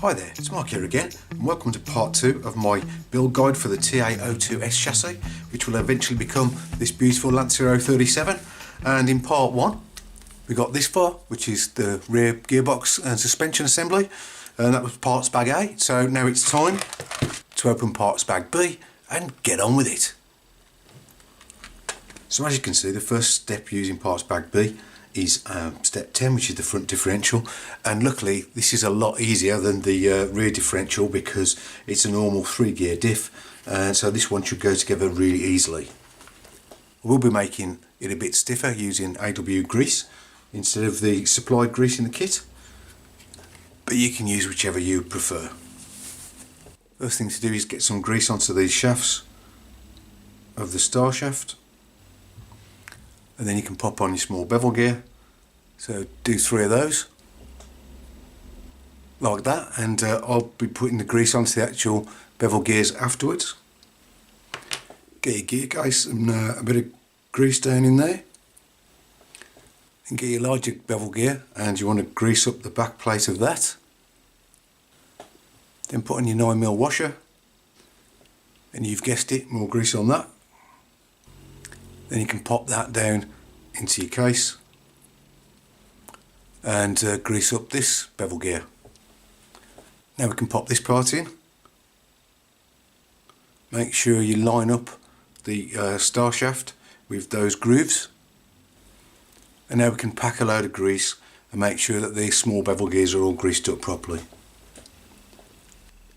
Hi there, it's Mark here again, and welcome to part 2 of my build guide for the TA02S chassis, which will eventually become this beautiful Lancia 037. And in part 1 we got this far, which is the rear gearbox and suspension assembly, and that was parts bag A. So now it's time to open parts bag B and get on with it. So as you can see, the first step using parts bag B is step 10, which is the front differential, and luckily this is a lot easier than the rear differential because it's a normal 3-gear diff, so this one should go together really easily. We'll be making it a bit stiffer using AW grease instead of the supplied grease in the kit, but you can use whichever you prefer. First thing to do is get some grease onto these shafts of the star shaft, and then you can pop on your small bevel gear. So do 3 of those like that, and I'll be putting the grease onto the actual bevel gears afterwards. Get your gear case and a bit of grease down in there, and get your larger bevel gear, and you want to grease up the back plate of that. Then put on your 9mm washer, and you've guessed it, more grease on that. Then you can pop that down into your case and grease up this bevel gear. Now we can pop this part in. Make sure you line up the star shaft with those grooves, and now we can pack a load of grease and make sure that these small bevel gears are all greased up properly.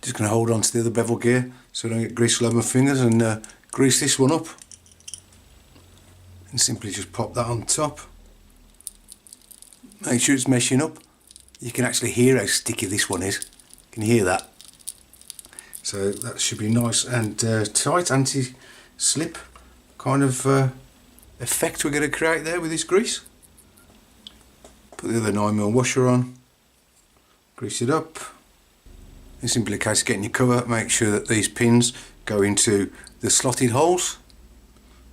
Just going to hold on to the other bevel gear so I don't get grease all over my fingers, and grease this one up. And simply just pop that on top. Make sure it's meshing up. You can actually hear how sticky this one is. Can you hear that? So that should be nice and tight, anti-slip kind of effect we're going to create there with this grease. Put the other 9mm washer on, grease it up. It's simply a case of getting your cover. Make sure that these pins go into the slotted holes,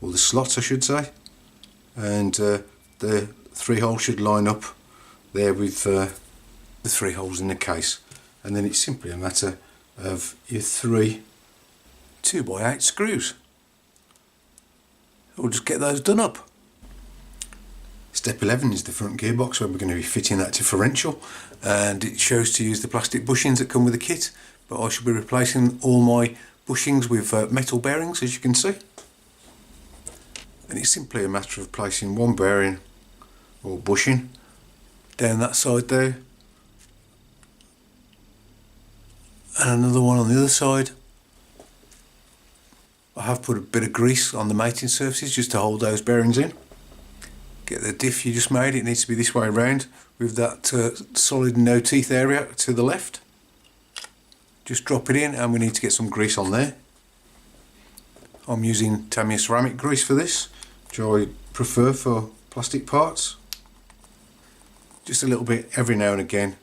or the slots I should say, and the 3 holes should line up there with the 3 holes in the case, and then it's simply a matter of your 3 2x8 screws. We'll just get those done up. Step 11 is the front gearbox, where we're going to be fitting that differential, and it shows to use the plastic bushings that come with the kit, but I should be replacing all my bushings with metal bearings, as you can see. And it's simply a matter of placing one bearing or bushing down that side there, and another one on the other side. I have put a bit of grease on the mating surfaces just to hold those bearings in. Get the diff you just made, it needs to be this way around with that solid no teeth area to the left. Just drop it in, and we need to get some grease on there. I'm using Tamiya ceramic grease for this, which I prefer for plastic parts. Just a little bit every now and again,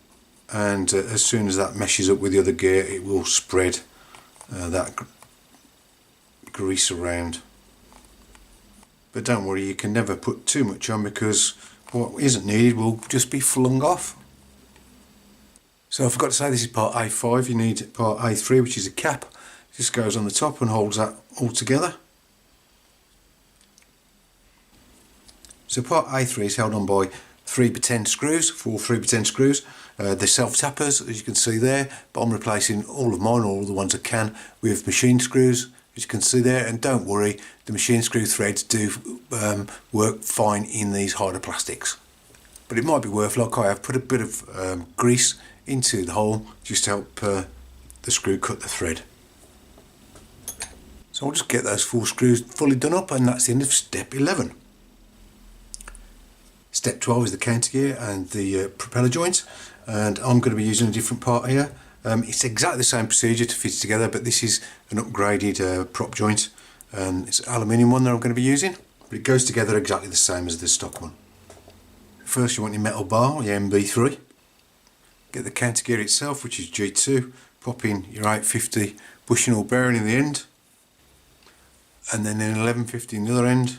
and as soon as that meshes up with the other gear, it will spread that grease around. But don't worry, you can never put too much on, because what isn't needed will just be flung off. So I forgot to say, this is part A5. You need part A3, which is a cap. It just goes on the top and holds that all together. So part A3 is held on by 3x10 screws, 4 3x10 screws. They're self-tappers, as you can see there, but I'm replacing all of mine, or all the ones I can, with machine screws, as you can see there. And don't worry, the machine screw threads do work fine in these harder plastics. But it might be worth, like I have, put a bit of grease into the hole just to help the screw cut the thread. So I'll just get those 4 screws fully done up, and that's the end of step 11. Step 12 is the counter gear and the propeller joints, and I'm going to be using a different part here. It's exactly the same procedure to fit it together, but this is an upgraded prop joint, and it's an aluminium one that I'm going to be using, but it goes together exactly the same as the stock one. First, you want your metal bar, your MB3. Get the counter gear itself, which is G2. Pop in your 850 bushing or bearing in the end, and then an 1150 in the other end.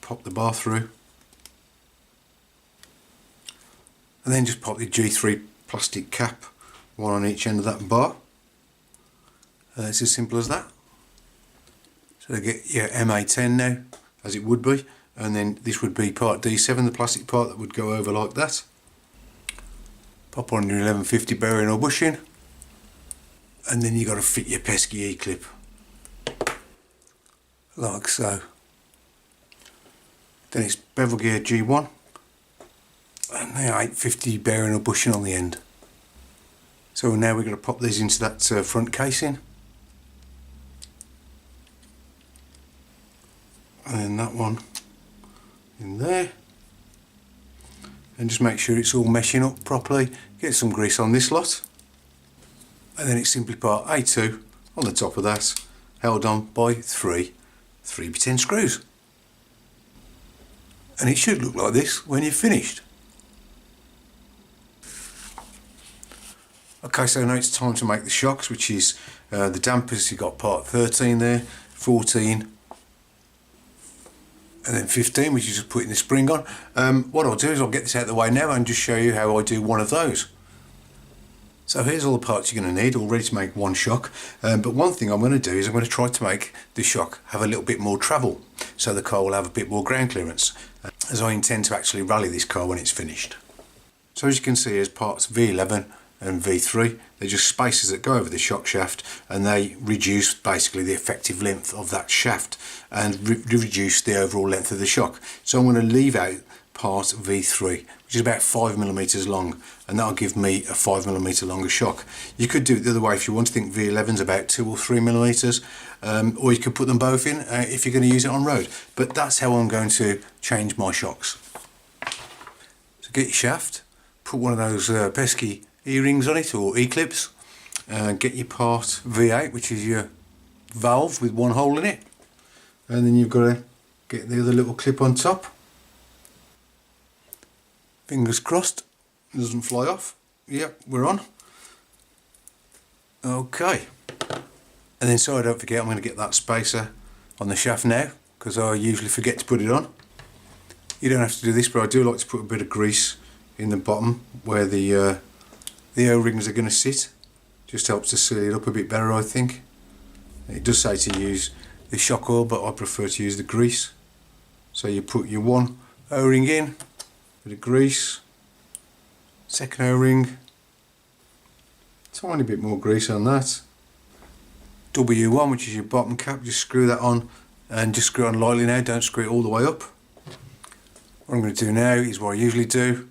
Pop the bar through, and then just pop the G3 plastic cap one on each end of that bar. It's as simple as that. So I get your MA10 now, as it would be, and then this would be part D7, the plastic part that would go over like that. Pop on your 1150 bearing or bushing, and then you got to fit your pesky E-clip, like so. Then it's bevel gear G1, and now 850 bearing or bushing on the end. So now we're going to pop these into that front casing, and then that one in there, and just make sure it's all meshing up properly. Get some grease on this lot, and then it's simply part A2 on the top of that, held on by three 3x10 screws, and it should look like this when you're finished. Okay, so now it's time to make the shocks, which is the dampers. You've got part 13 there, 14, and then 15, which is just putting the spring on. What I'll do is I'll get this out of the way now and just show you how I do one of those. So here's all the parts you're going to need, all ready to make one shock. But one thing I'm going to do is I'm going to try to make the shock have a little bit more travel, so the car will have a bit more ground clearance, as I intend to actually rally this car when it's finished. So as you can see, here's parts V11 and V3. They're just spacers that go over the shock shaft, and they reduce basically the effective length of that shaft and reduce the overall length of the shock. So I'm going to leave out part V3, which is about 5mm long, and that'll give me a 5mm longer shock. You could do it the other way if you want to think V11's about 2 or 3mm, or you could put them both in if you're going to use it on road. But that's how I'm going to change my shocks. So get your shaft, put one of those pesky E-rings on it, or E-clips, get your part V8, which is your valve with one hole in it, and then you've got to get the other little clip on top. Fingers crossed it doesn't fly off. Yep, we're on. Okay, and then so I don't forget, I'm going to get that spacer on the shaft now, because I usually forget to put it on. You don't have to do this, but I do like to put a bit of grease in the bottom where the O-rings are going to sit. Just helps to seal it up a bit better, I think. It does say to use the shock oil, but I prefer to use the grease. So you put your one O-ring in, bit of grease, second O-ring, tiny bit more grease on that, W1, which is your bottom cap, just screw that on, and just screw it on lightly now, don't screw it all the way up. What I'm going to do now is what I usually do,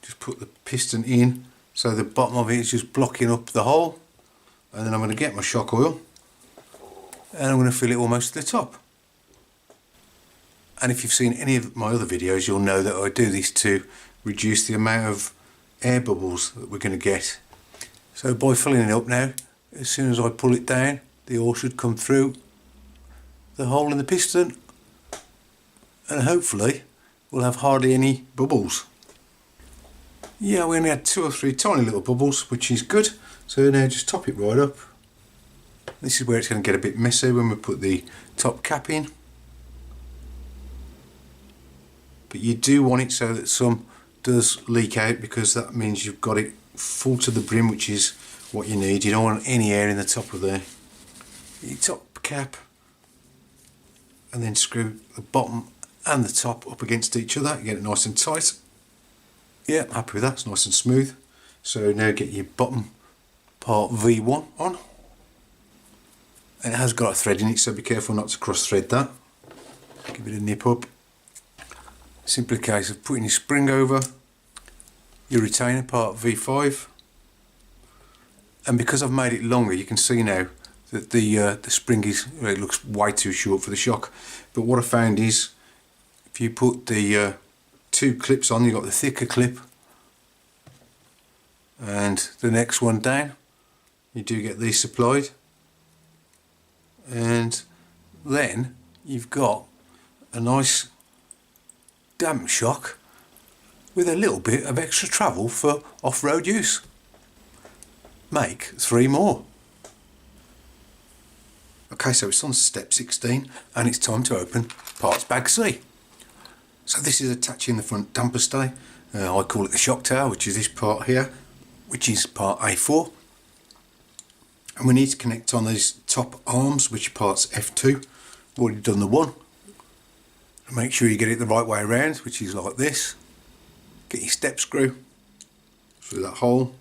just put the piston in so the bottom of it is just blocking up the hole, and then I'm going to get my shock oil and I'm going to fill it almost to the top. And if you've seen any of my other videos, you'll know that I do this to reduce the amount of air bubbles that we're going to get. So by filling it up now, as soon as I pull it down, the oil should come through the hole in the piston, and hopefully we'll have hardly any bubbles. Yeah, we only had 2 or 3 tiny little bubbles, which is good. So now just top it right up. This is where it's going to get a bit messy when we put the top cap in. But you do want it so that some does leak out, because that means you've got it full to the brim, which is what you need. You don't want any air in the top of there. Your top cap, and then screw the bottom and the top up against each other, get it nice and tight. Yeah, happy with that, it's nice and smooth. So now get your bottom part V1 on. And it has got a thread in it, so be careful not to cross thread that. Give it a nip up. Simply a case of putting your spring over your retainer, part V5. And because I've made it longer, you can see now that the spring is, well, it looks way too short for the shock. But what I found is, if you put the 2 clips on, you've got the thicker clip and the next one down, you do get these supplied, and then you've got a nice damp shock with a little bit of extra travel for off-road use. Make 3 more. Okay, so it's on step 16 and it's time to open parts bag C. So this is attaching the front damper stay. I call it the shock tower, which is this part here, which is part A4. And we need to connect on these top arms, which are parts F2. We've already done the one. And make sure you get it the right way around, which is like this. Get your step screw through that hole.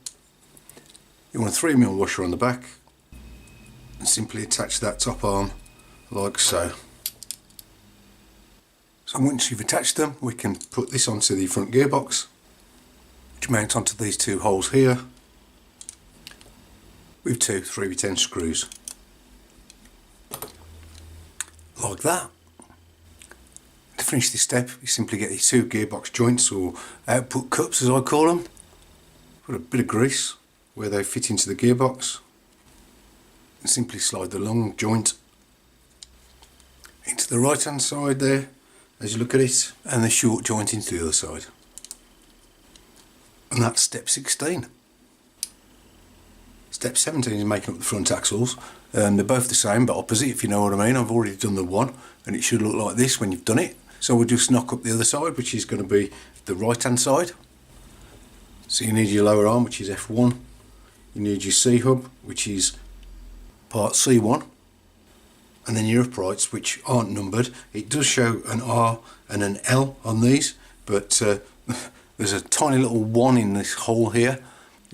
You want a 3mm washer on the back, and simply attach that top arm like so. So once you've attached them, we can put this onto the front gearbox, which mounts onto these two holes here with two 3x10 screws, like that. To finish this step, you simply get your two gearbox joints, or output cups as I call them. Put a bit of grease where they fit into the gearbox, and simply slide the long joint into the right hand side there as you look at it, and the short joint into the other side. And that's step 16. Step 17 is making up the front axles, and they're both the same but opposite, if you know what I mean. I've already done the one, and it should look like this when you've done it. So we'll just knock up the other side, which is going to be the right hand side. So you need your lower arm, which is F1. You need your C-hub, which is part C1. And then your uprights, which aren't numbered. It does show an R and an L on these, but there's a tiny little 1 in this hole here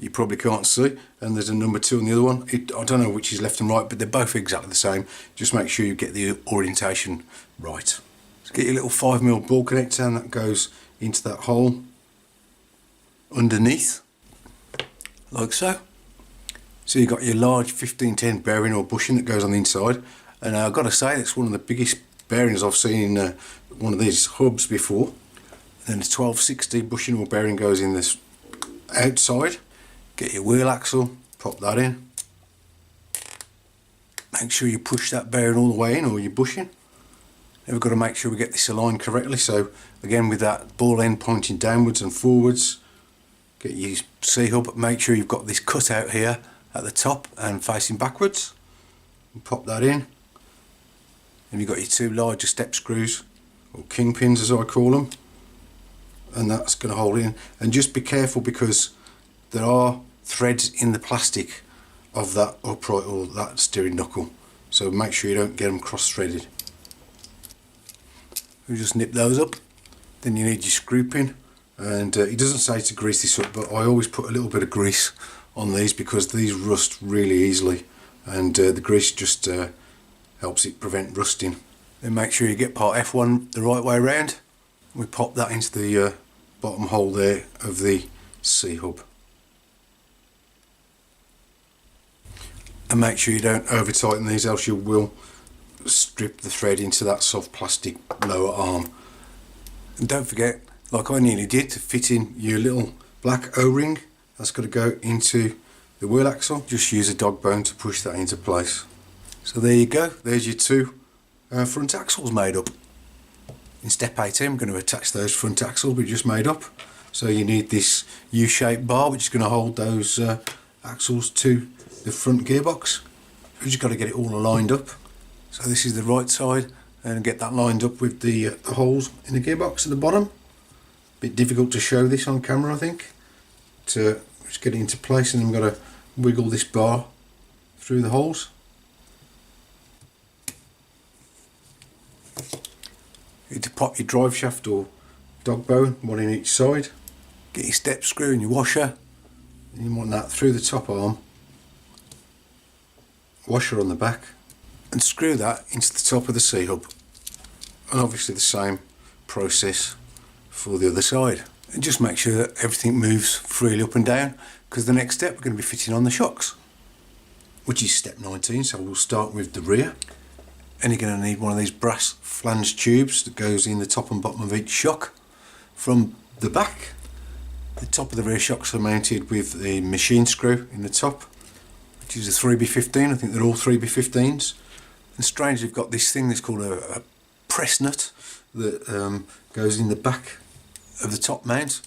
you probably can't see, and there's a number 2 on the other one. I don't know which is left and right, but they're both exactly the same. Just make sure you get the orientation right. So get your little 5mm ball connector, and that goes into that hole underneath, like so. So you've got your large 1510 bearing or bushing that goes on the inside, and I've got to say that's one of the biggest bearings I've seen in one of these hubs before. And then the 1260 bushing or bearing goes in this outside. Get your wheel axle, pop that in. Make sure you push that bearing all the way in, or your bushing. Then we've got to make sure we get this aligned correctly. So again, with that ball end pointing downwards and forwards, get your C-hub, make sure you've got this cut out here at the top and facing backwards, and pop that in. And you've got your two larger step screws, or kingpins as I call them, and that's going to hold it in. And just be careful, because there are threads in the plastic of that upright or that steering knuckle, so make sure you don't get them cross-threaded. You just nip those up. Then you need your screw pin, and it doesn't say to grease this up, but I always put a little bit of grease on these because these rust really easily, and the grease just helps it prevent rusting. Then make sure you get part F1 the right way around. We pop that into the bottom hole there of the C-hub. And make sure you don't over tighten these, else you will strip the thread into that soft plastic lower arm. And don't forget, like I nearly did, to fit in your little black O-ring. That's got to go into the wheel axle. Just use a dog bone to push that into place. So there you go, there's your two front axles made up. In step 18 I'm going to attach those front axles we just made up. So you need this U-shaped bar which is going to hold those axles to the front gearbox. We've just got to get it all aligned up. So this is the right side, and get that lined up with the holes in the gearbox at the bottom. Bit difficult to show this on camera, I think. To just get it into place, and then we've got to wiggle this bar through the holes. You need to pop your drive shaft or dog bone, one in each side. Get your step screw and your washer, and you want that through the top arm. Washer on the back, and screw that into the top of the C-hub. And obviously the same process for the other side. And just make sure that everything moves freely up and down, because the next step we're going to be fitting on the shocks, which is step 19. So we'll start with the rear, and you're going to need one of these brass flange tubes that goes in the top and bottom of each shock. From the back, the top of the rear shocks are mounted with the machine screw in the top, which is a 3B15. I think they're all 3B15s. And strangely, you've got this thing that's called a press nut that goes in the back of the top mount.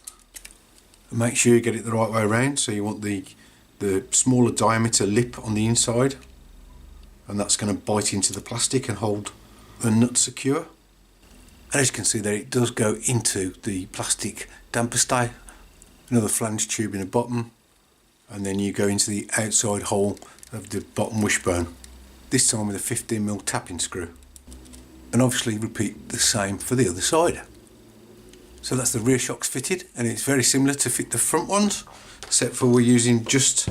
And make sure you get it the right way around. So you want the smaller diameter lip on the inside, and that's going to bite into the plastic and hold the nut secure. And as you can see there, it does go into the plastic damper stay. Another flange tube in the bottom, and then you go into the outside hole of the bottom wishbone, this time with a 15mm tapping screw, and obviously repeat the same for the other side. So that's the rear shocks fitted, and it's very similar to fit the front ones, except for we're using just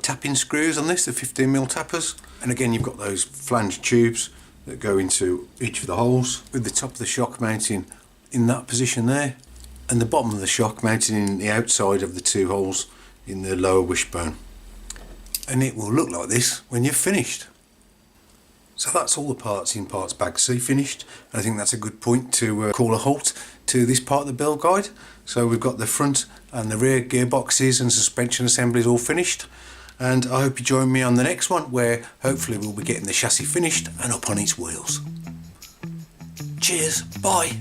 tapping screws on this, the 15mm tappers. And again, you've got those flange tubes that go into each of the holes, with the top of the shock mounting in that position there, and the bottom of the shock mounting in the outside of the two holes in the lower wishbone. And it will look like this when you've finished. So that's all the parts in Parts Bag C finished, and I think that's a good point to call a halt to this part of the build guide. So we've got the front and the rear gearboxes and suspension assemblies all finished, and I hope you join me on the next one, where hopefully we'll be getting the chassis finished and up on its wheels. Cheers, bye.